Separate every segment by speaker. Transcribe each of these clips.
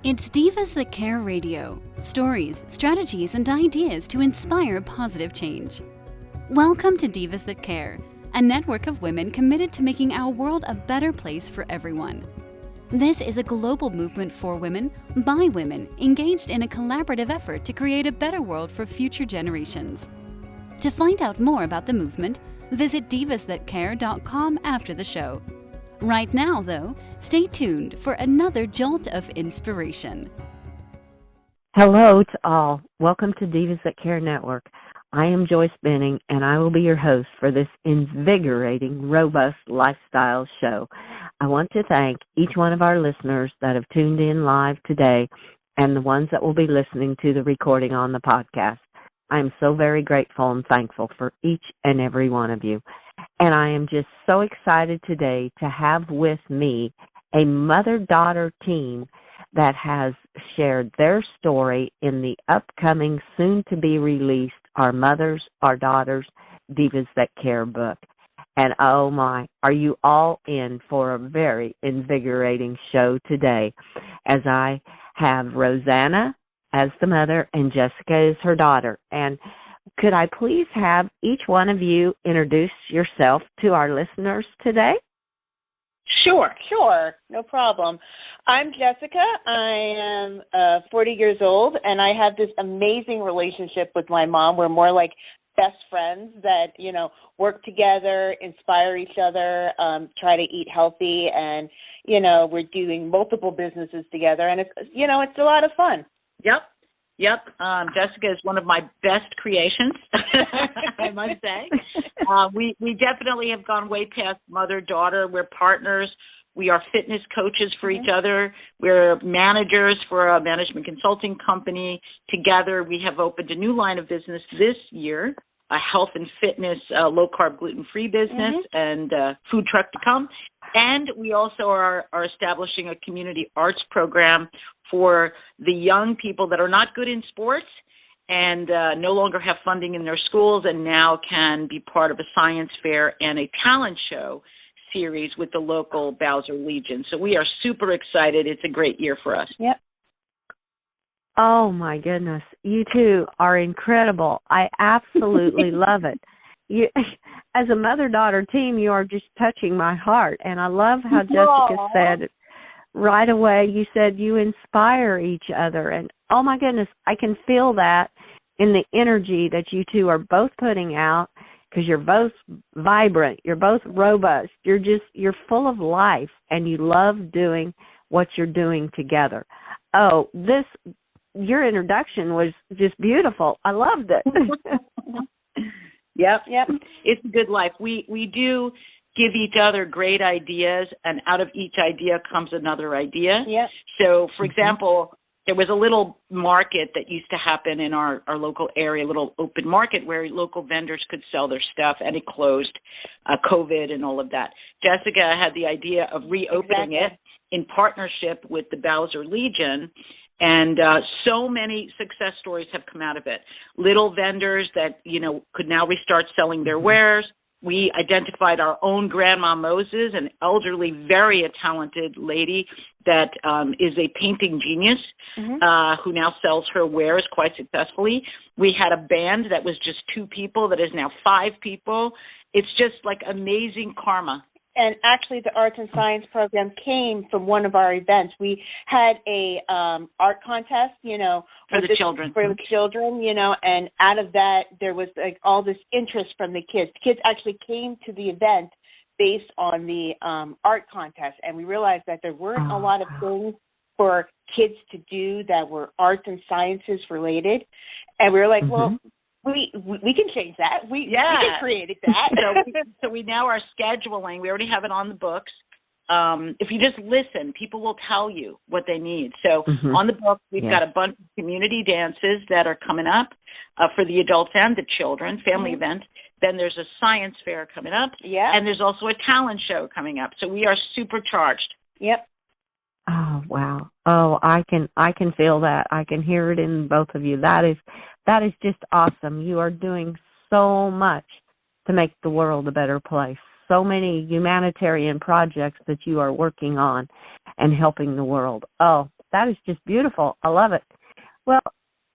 Speaker 1: It's Divas That Care Radio. Stories, strategies, and ideas to inspire positive change. Welcome to Divas That Care, a network of women committed to making our world a better place for everyone. This is a global movement for women, by women, engaged in a collaborative effort to create a better world for future generations. To find out more about the movement, visit divasthatcare.com after the show. Right now, though, stay tuned for another jolt of inspiration.
Speaker 2: Hello to all. Welcome to Divas That Care Network. I am Joyce Benning, and I will be your host for this invigorating, robust lifestyle show. I want to thank each one of our listeners that have tuned in live today and the ones that will be listening to the recording on the podcast. I am so very grateful and thankful for each and every one of you. And I am just so excited today to have with me a mother-daughter team that has shared their story in the upcoming, soon-to-be-released Our Mothers, Our Daughters, Divas That Care book. And oh my, are you all in for a very invigorating show today, as I have Rosanna as the mother and Jessica is her daughter. And could I please have each one of you introduce yourself to our listeners today?
Speaker 3: Sure. No problem. I'm Jessica. I am 40 years old, and I have this amazing relationship with my mom. We're more like best friends that, work together, inspire each other, try to eat healthy, and, we're doing multiple businesses together, and it's a lot of fun.
Speaker 4: Yep. Jessica is one of my best creations, I must say. We definitely have gone way past mother-daughter. We're partners. We are fitness coaches for each other. We're managers for a management consulting company. Together, we have opened a new line of business this year, a health and fitness, low-carb, gluten-free business, and food truck to come. And we also are establishing a community arts program for the young people that are not good in sports and no longer have funding in their schools and now can be part of a science fair and a talent show series with the local Bowser Legion. So we are super excited. It's a great year for us.
Speaker 3: Yep.
Speaker 2: Oh, my goodness. You two are incredible. I absolutely love it. You, as a mother-daughter team, you are just touching my heart. And I love how Jessica said right away, you said you inspire each other. And, oh, my goodness, I can feel that in the energy that you two are both putting out, because you're both vibrant, you're both robust, you're full of life, and you love doing what you're doing together. Oh, your introduction was just beautiful. I loved it.
Speaker 4: Yep. It's a good life. We do give each other great ideas, and out of each idea comes another idea.
Speaker 3: Yep.
Speaker 4: So, for example, there was a little market that used to happen in our local area, a little open market where local vendors could sell their stuff, and it closed, COVID and all of that. Jessica had the idea of reopening it in partnership with the Bowser Legion, and so many success stories have come out of it. Little vendors that, could now restart selling their wares. We identified our own Grandma Moses, an elderly, very talented lady that is a painting genius who now sells her wares quite successfully. We had a band that was just 2 people that is now 5 people. It's just like amazing karma.
Speaker 3: And actually, the arts and science program came from one of our events. We had a art contest,
Speaker 4: For the children,
Speaker 3: and out of that, there was like all this interest from the kids. The kids actually came to the event based on the art contest, and we realized that there weren't a lot of things for kids to do that were arts and sciences related, and we were like, well, we can change that. We can create that.
Speaker 4: So we now are scheduling. We already have it on the books. If you just listen, people will tell you what they need. So on the book, we've got a bunch of community dances that are coming up for the adults and the children, family event. Then there's a science fair coming up.
Speaker 3: Yeah.
Speaker 4: And there's also a talent show coming up. So we are supercharged.
Speaker 3: Yep.
Speaker 2: Oh, wow. Oh, I can feel that. I can hear it in both of you. That is just awesome. You are doing so much to make the world a better place. So many humanitarian projects that you are working on and helping the world. Oh, That is just beautiful. I love it. Well,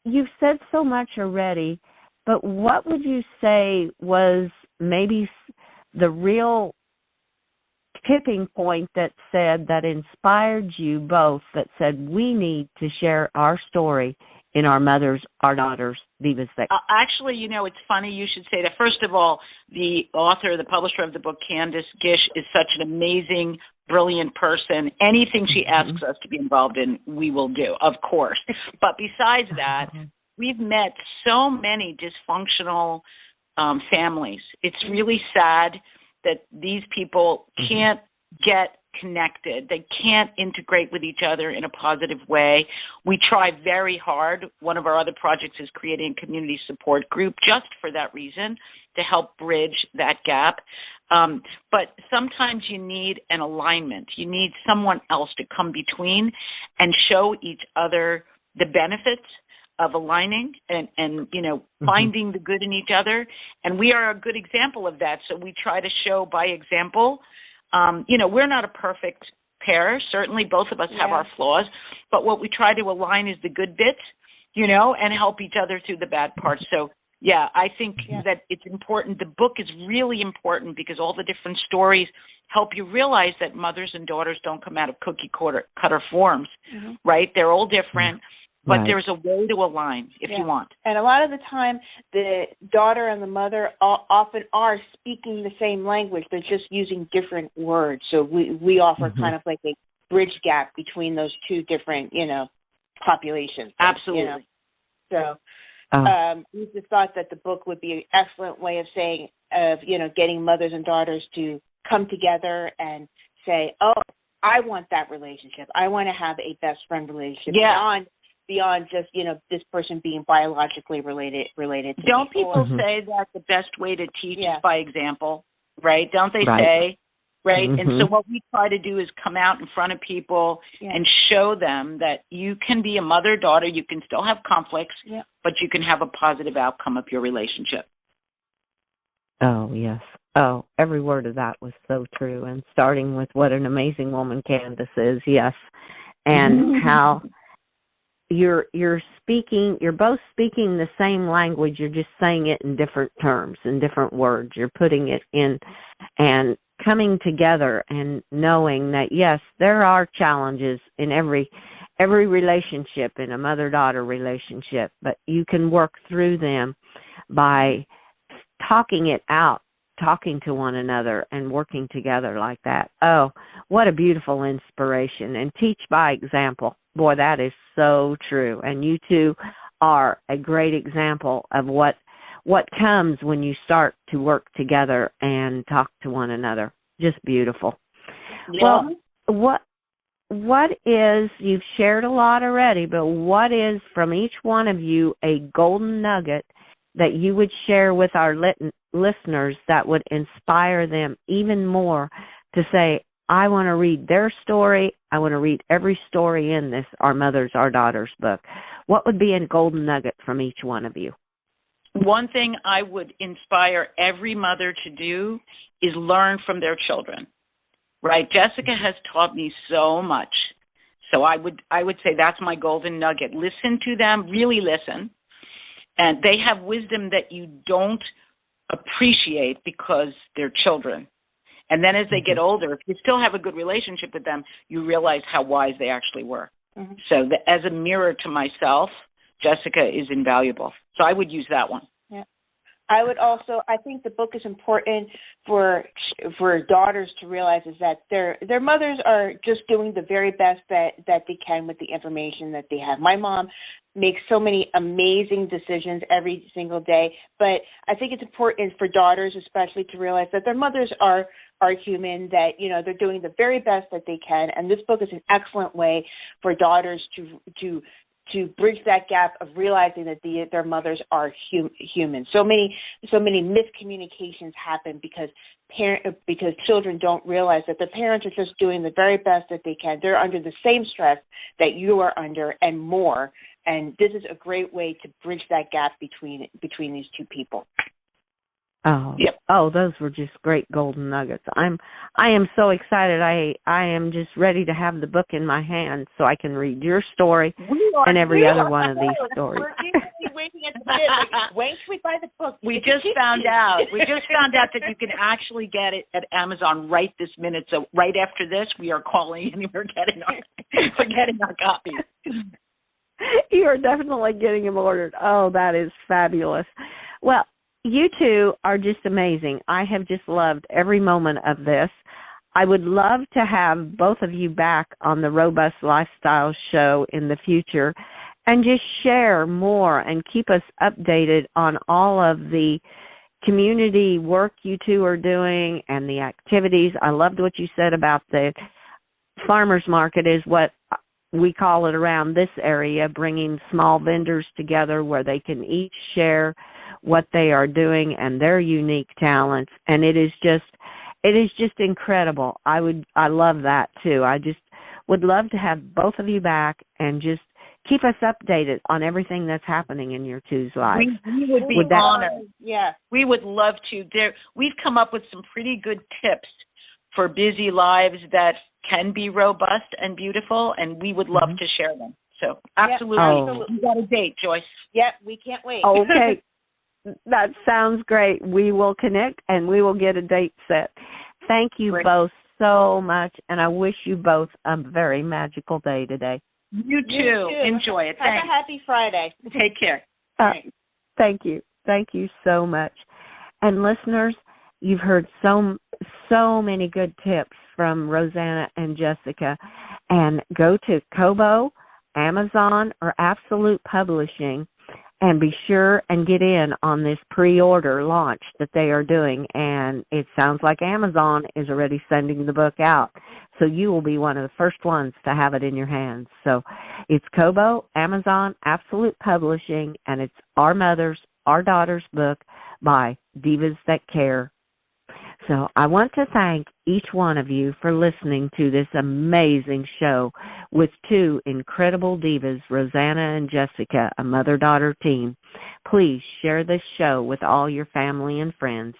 Speaker 2: you've said so much already, but what would you say was maybe the real tipping point that inspired you both, that said we need to share our story in Our Mothers, Our Daughters, Divas That...
Speaker 4: Actually, it's funny you should say that. First of all, the author, the publisher of the book, Candace Gish, is such an amazing, brilliant person. Anything she asks us to be involved in, we will do, of course. But besides that, we've met so many dysfunctional families. It's really sad that these people can't get connected. They can't integrate with each other in a positive way. We try very hard. One of our other projects is creating a community support group just for that reason, to help bridge that gap. But sometimes you need an alignment. You need someone else to come between and show each other the benefits of aligning and finding the good in each other. And we are a good example of that. So we try to show by example. We're not a perfect pair. Certainly both of us have our flaws. But what we try to align is the good bits, and help each other through the bad parts. So, I think that it's important. The book is really important because all the different stories help you realize that mothers and daughters don't come out of cookie-cutter forms, right? They're all different. But there's a way to align if you want.
Speaker 3: And a lot of the time, the daughter and the mother often are speaking the same language. They're just using different words. So we offer kind of like a bridge gap between those two different, populations.
Speaker 4: Absolutely.
Speaker 3: So we just thought that the book would be an excellent way of saying, getting mothers and daughters to come together and say, oh, I want that relationship. I want to have a best friend relationship. Beyond just, this person being biologically related to
Speaker 4: Don't
Speaker 3: me.
Speaker 4: people say that the best way to teach is by example, right? Don't they say, right? And so what we try to do is come out in front of people and show them that you can be a mother-daughter, you can still have conflicts, but you can have a positive outcome of your relationship.
Speaker 2: Oh, yes. Oh, every word of that was so true. And starting with what an amazing woman Candace is, yes. And how... You're both speaking the same language, you're just saying it in different terms, in different words. You're putting it in and coming together and knowing that, yes, there are challenges in every relationship, in a mother-daughter relationship, but you can work through them by talking it out, talking to one another and working together like that. Oh, what a beautiful inspiration. And teach by example. Boy, that is so true. And you two are a great example of what comes when you start to work together and talk to one another. Just beautiful.
Speaker 3: Yeah.
Speaker 2: Well, what is, you've shared a lot already, but what is from each one of you a golden nugget that you would share with our listeners that would inspire them even more to say, I want to read their story. I want to read every story in this Our Mothers, Our Daughters book. What would be a golden nugget from each one of you?
Speaker 4: One thing I would inspire every mother to do is learn from their children, right? Jessica has taught me so much. So I would say that's my golden nugget. Listen to them, really listen. And they have wisdom that you don't appreciate because they're children. And then as they get older, if you still have a good relationship with them, you realize how wise they actually were. So as a mirror to myself, Jessica is invaluable. So I would use that one.
Speaker 3: Yeah. I think the book is important for daughters to realize is that their mothers are just doing the very best that they can with the information that they have. My mom makes so many amazing decisions every single day, but I think it's important for daughters especially to realize that their mothers are human, that they're doing the very best that they can, and this book is an excellent way for daughters to bridge that gap of realizing that their mothers are human. So many miscommunications happen because children don't realize that their parents are just doing the very best that they can. They're under the same stress that you are under and more. And this is a great way to bridge that gap between these two people.
Speaker 2: Oh,
Speaker 4: Yep.
Speaker 2: oh, those were just great golden nuggets. I am so excited. I am just ready to have the book in my hand so I can read your story and every other one of these stories.
Speaker 3: We're eagerly waiting at the bid. Like, when should we buy the book?
Speaker 4: We just found out that you can actually get it at Amazon right this minute. So right after this, we are calling and we're getting our copies.
Speaker 2: You are definitely getting them ordered. Oh, that is fabulous. Well, you two are just amazing. I have just loved every moment of this. I would love to have both of you back on the Robust Lifestyle Show in the future and just share more and keep us updated on all of the community work you two are doing and the activities. I loved what you said about the farmers market is what we call it around this area, bringing small vendors together where they can each share what they are doing and their unique talents. And it is just incredible. I love that too. I just would love to have both of you back and just keep us updated on everything that's happening in your two's lives.
Speaker 4: We would be honored. Yeah, we would love to. We've come up with some pretty good tips for busy lives that can be robust and beautiful, and we would love to share them. So absolutely.
Speaker 2: Oh.
Speaker 4: You got a date, Joyce.
Speaker 3: Yep, we can't wait.
Speaker 2: Okay. That sounds great. We will connect and we will get a date set. Thank you both so much, and I wish you both a very magical day today.
Speaker 4: You too. Enjoy it.
Speaker 3: Have a happy Friday.
Speaker 4: Take care.
Speaker 2: Thank you. Thank you so much. And listeners, you've heard so many good tips from Rosanna and Jessica. And go to Kobo, Amazon, or Absolute Publishing and be sure and get in on this pre-order launch that they are doing. And it sounds like Amazon is already sending the book out. So you will be one of the first ones to have it in your hands. So it's Kobo, Amazon, Absolute Publishing, and it's Our Mothers, Our Daughters book by Divas That Care. So I want to thank each one of you for listening to this amazing show with two incredible divas, Rosanna and Jessica, a mother-daughter team. Please share this show with all your family and friends.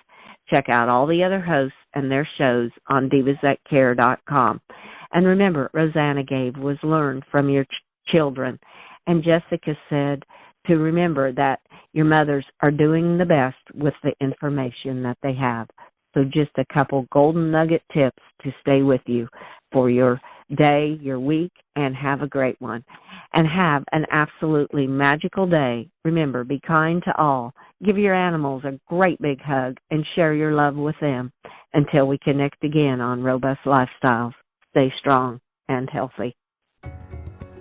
Speaker 2: Check out all the other hosts and their shows on divasthatcare.com. And remember, Rosanna gave was learned from your children. And Jessica said to remember that your mothers are doing the best with the information that they have. So just a couple golden nugget tips to stay with you for your day, your week, and have a great one. And have an absolutely magical day. Remember, be kind to all. Give your animals a great big hug and share your love with them. Until we connect again on Robust Lifestyles, stay strong and healthy.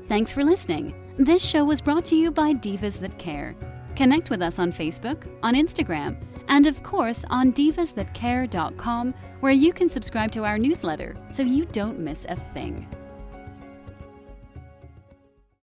Speaker 1: Thanks for listening. This show was brought to you by Divas That Care. Connect with us on Facebook, on Instagram, and of course on divasthatcare.com, where you can subscribe to our newsletter so you don't miss a thing.